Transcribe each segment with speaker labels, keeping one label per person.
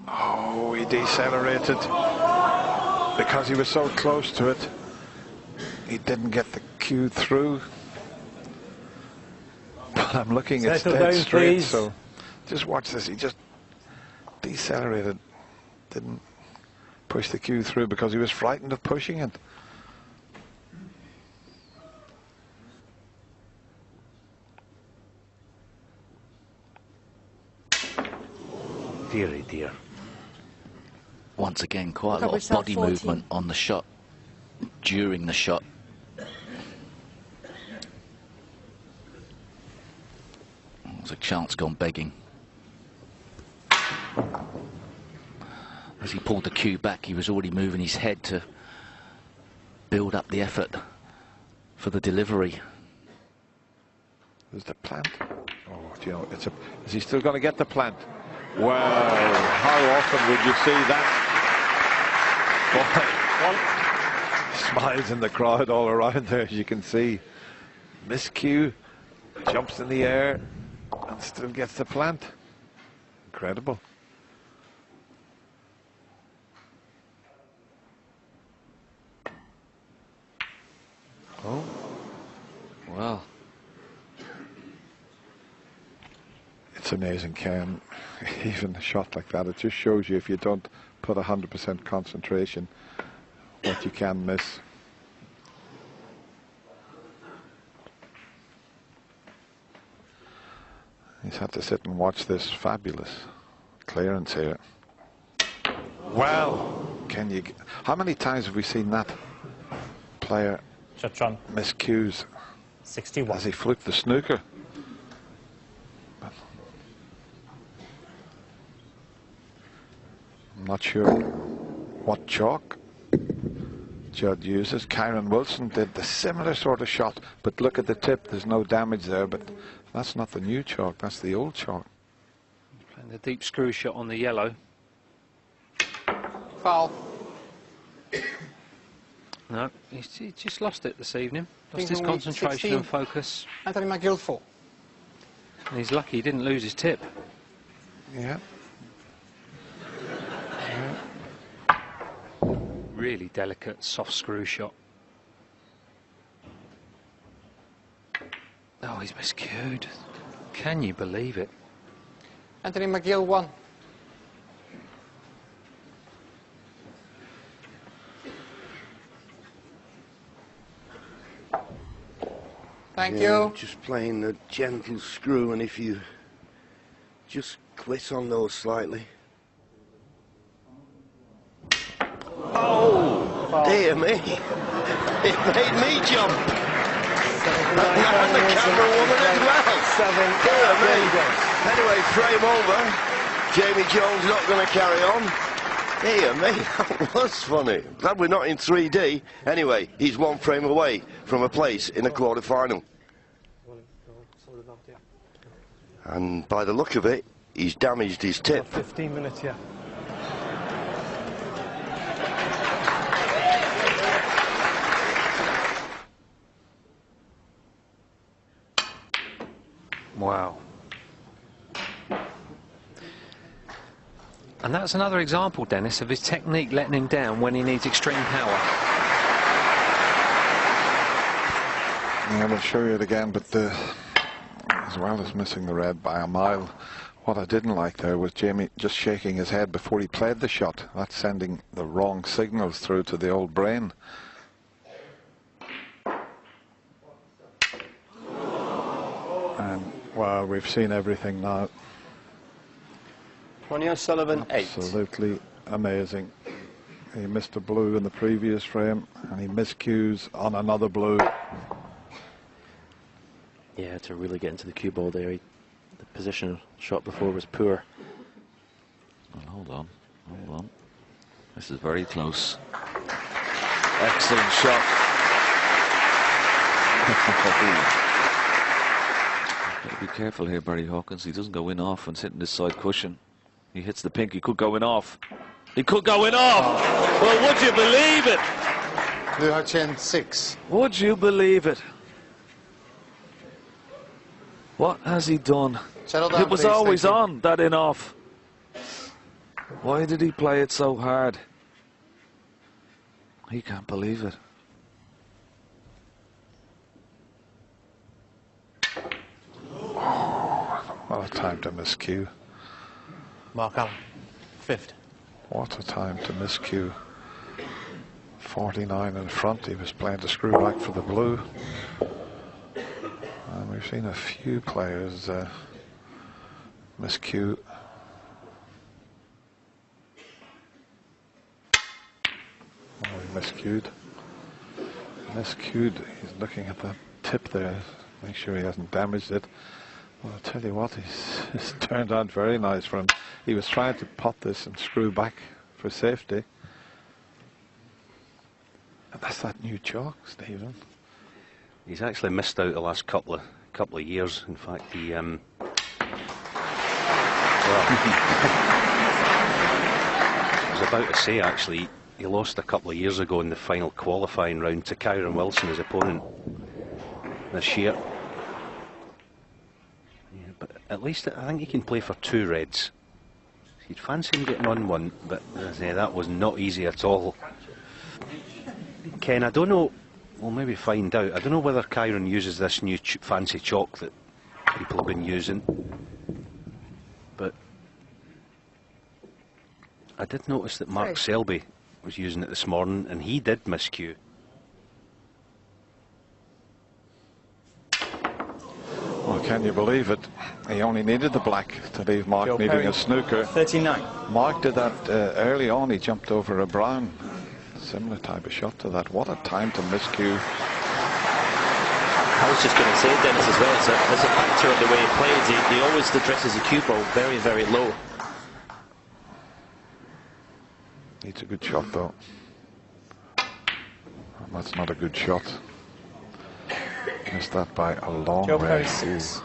Speaker 1: Oh, he decelerated because he was so close to it. He didn't get the cue through. But I'm looking at dead straight, so just watch this. He just decelerated, didn't push the cue through because he was frightened of pushing it.
Speaker 2: Dearie dear.
Speaker 3: Once again, quite a lot of body movement on the shot, during the shot. There's a chance gone begging. As he pulled the cue back, he was already moving his head to build up the effort for the delivery.
Speaker 1: There's the plant. Oh, do you know, is he still going to get the plant? Well, how often would you see that? Boy, smiles in the crowd all around there, as you can see. Miscue, jumps in the air, and still gets the plant. Incredible.
Speaker 4: Oh, well.
Speaker 1: It's amazing, Ken. Even a shot like that, it just shows you if you don't put 100% concentration, what you can miss. He's had to sit and watch this fabulous clearance here. Well, can you? How many times have we seen that player miss cues?
Speaker 5: 61.
Speaker 1: As he flipped the snooker. I'm not sure what chalk Judd uses. Kyron Wilson did the similar sort of shot, but look at the tip, there's no damage there, but that's not the new chalk, that's the old chalk.
Speaker 4: Playing the deep screw shot on the yellow.
Speaker 6: Foul.
Speaker 4: No, he just lost it this evening. Lost his concentration and focus.
Speaker 6: Anthony McGill 4.
Speaker 4: And he's lucky he didn't lose his tip.
Speaker 1: Yeah.
Speaker 4: Really delicate, soft screw shot. Oh, he's miscued. Can you believe it?
Speaker 6: Anthony McGill 1. Thank you.
Speaker 7: Just playing a gentle screw, and if you just quit on those slightly. Oh, dear me. It made me jump. And the camera woman as well. Dear me. Anyway, frame over. Jamie Jones not going to carry on. Dear me, that was funny. Glad we're not in 3D. Anyway, he's one frame away from a place in the quarter-final. And by the look of it, he's damaged his tip.
Speaker 5: 15 minutes, yeah.
Speaker 4: Wow. And that's another example, Dennis, of his technique letting him down when he needs extreme power.
Speaker 1: Yeah, we'll show you it again, but as well as missing the red by a mile, what I didn't like there was Jamie just shaking his head before he played the shot. That's sending the wrong signals through to the old brain. And, well, we've seen everything now.
Speaker 2: 20 O'Sullivan 8.
Speaker 1: Absolutely amazing. He missed a blue in the previous frame, and he miscues on another blue.
Speaker 2: Yeah, to really get into the cue ball there. The position shot before was poor.
Speaker 3: Well, hold on. This is very close. Excellent shot. Got to be careful here, Barry Hawkins. He doesn't go in off and sit in this side cushion. He hits the pink. He could go in off. He could go in off. Well, would you believe it?
Speaker 6: Blue Hutchin 6.
Speaker 3: Would you believe it? What has he done?
Speaker 6: Settle down,
Speaker 3: It was
Speaker 6: please,
Speaker 3: always on, that in off. Why did he play it so hard? He can't believe it.
Speaker 1: What a time to miscue.
Speaker 5: Mark Allen, 5th.
Speaker 1: What a time to miscue. 49 in front. He was playing to screw back for the blue. And we've seen a few players miscue. Oh, he miscued. Miscued. He's looking at that tip there. Make sure he hasn't damaged it. Well, I'll tell you what, it's turned out very nice for him. He was trying to pot this and screw back for safety. And that's that new chalk, Stephen.
Speaker 8: He's actually missed out the last couple of years. In fact, he well, I was about to say actually, he lost a couple of years ago in the final qualifying round to Kyron Wilson, his opponent, this year. Yeah, but at least I think he can play for 2 reds. He'd fancy him getting on one, but that was not easy at all. Ken, I don't know, we'll maybe find out. I don't know whether Kyron uses this new fancy chalk that people have been using, but I did notice that Mark Selby was using it this morning, and he did miscue.
Speaker 1: Well, can you believe it? He only needed the black to leave Mark
Speaker 5: Joe
Speaker 1: needing
Speaker 5: Perry,
Speaker 1: a snooker.
Speaker 5: 39.
Speaker 1: Mark did that early on. He jumped over a brown. Similar type of shot to that. What a time to miscue.
Speaker 2: I was just going to say, Dennis, as well, as a factor of the way he plays, he always addresses the cue ball very, very low.
Speaker 1: Needs a good shot, though. And that's not a good shot. Missed that by a long
Speaker 5: Joe
Speaker 1: way.
Speaker 5: Perry, 6.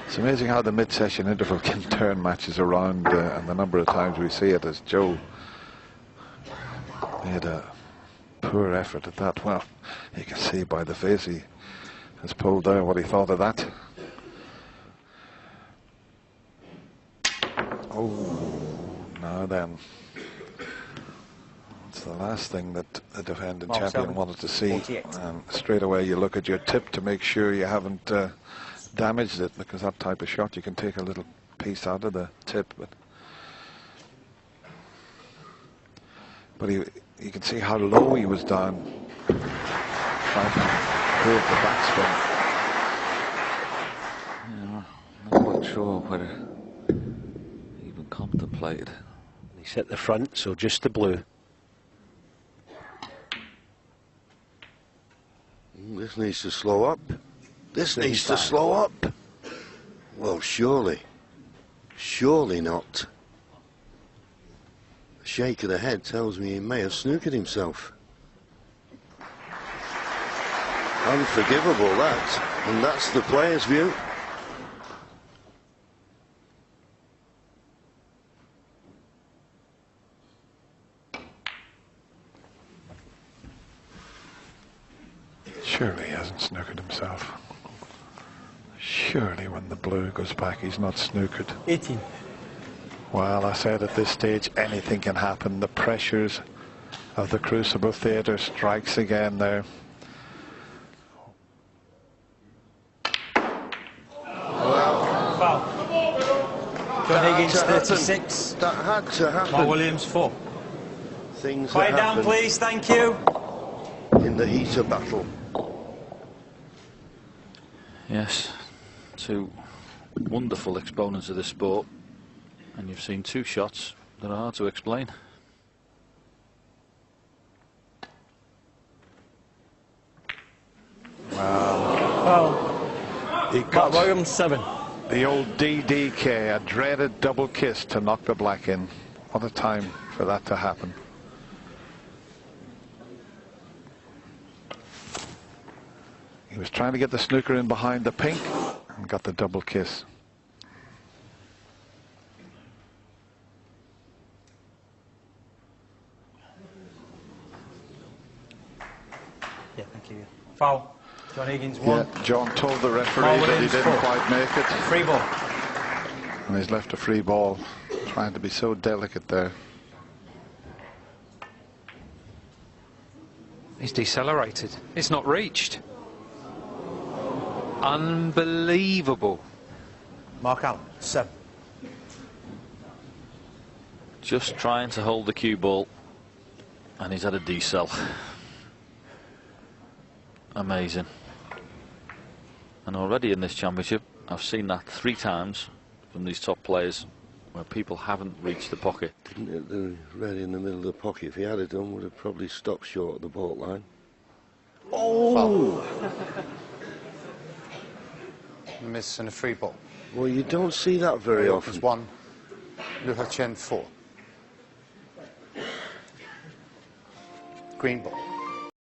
Speaker 1: It's amazing how the mid-session interval can turn matches around, and the number of times we see it as Joe made a poor effort at that. Well, you can see by the face he has pulled there what he thought of that. Oh, now then. It's the last thing that the defending
Speaker 5: Mark
Speaker 1: champion
Speaker 5: Selby,
Speaker 1: wanted to see.
Speaker 5: 48.
Speaker 1: And straight away you look at your tip to make sure you haven't damaged it, because that type of shot you can take a little piece out of the tip. But you can see how low he was down, trying to curve the backspin.
Speaker 3: Yeah, not quite sure whether he even contemplated.
Speaker 8: He's hit the front, so just the blue.
Speaker 7: This needs to slow up. This needs to slow up. Well, surely. Surely not. A shake of the head tells me he may have snookered himself. Unforgivable, that. And that's the player's view.
Speaker 1: Surely he hasn't snookered himself. Surely when the blue goes back he's not snookered.
Speaker 5: 18.
Speaker 1: Well, I said at this stage anything can happen. The pressures of the Crucible Theatre strikes again there.
Speaker 5: Foul. John Higgins, 36.
Speaker 7: That had to happen.
Speaker 5: Mark Williams, 4.
Speaker 7: Things that
Speaker 5: Quiet down,
Speaker 7: happen
Speaker 5: please. Thank you.
Speaker 7: in the heat of battle.
Speaker 3: Yes, 2 wonderful exponents of the sport, and you've seen 2 shots that are hard to explain.
Speaker 5: Foul.
Speaker 1: He
Speaker 5: Mark
Speaker 1: got
Speaker 5: Williams, 7.
Speaker 1: the old DDK, a dreaded double kiss to knock the black in. What a time for that to happen. He was trying to get the snooker in behind the pink and got the double kiss.
Speaker 5: Yeah, thank you. Foul. John Higgins, 1.
Speaker 1: Yeah, John told the referee
Speaker 5: Mark
Speaker 1: that he
Speaker 5: Williams,
Speaker 1: didn't
Speaker 5: 4.
Speaker 1: quite make it.
Speaker 5: Free ball.
Speaker 1: And he's left a free ball, trying to be so delicate there.
Speaker 4: He's decelerated. It's not reached. Unbelievable.
Speaker 5: Mark Allen, 7.
Speaker 3: Just trying to hold the cue ball, and he's had a decel. Amazing. And already in this championship, I've seen that 3 times from these top players, where people haven't reached the pocket.
Speaker 7: Didn't hit the red in the middle of the pocket. If he had it done, would have probably stopped short of the baulk line.
Speaker 6: Oh! Miss and a free ball.
Speaker 7: Well, you don't see that very often.
Speaker 6: 1. Liu Chen 4. Green ball.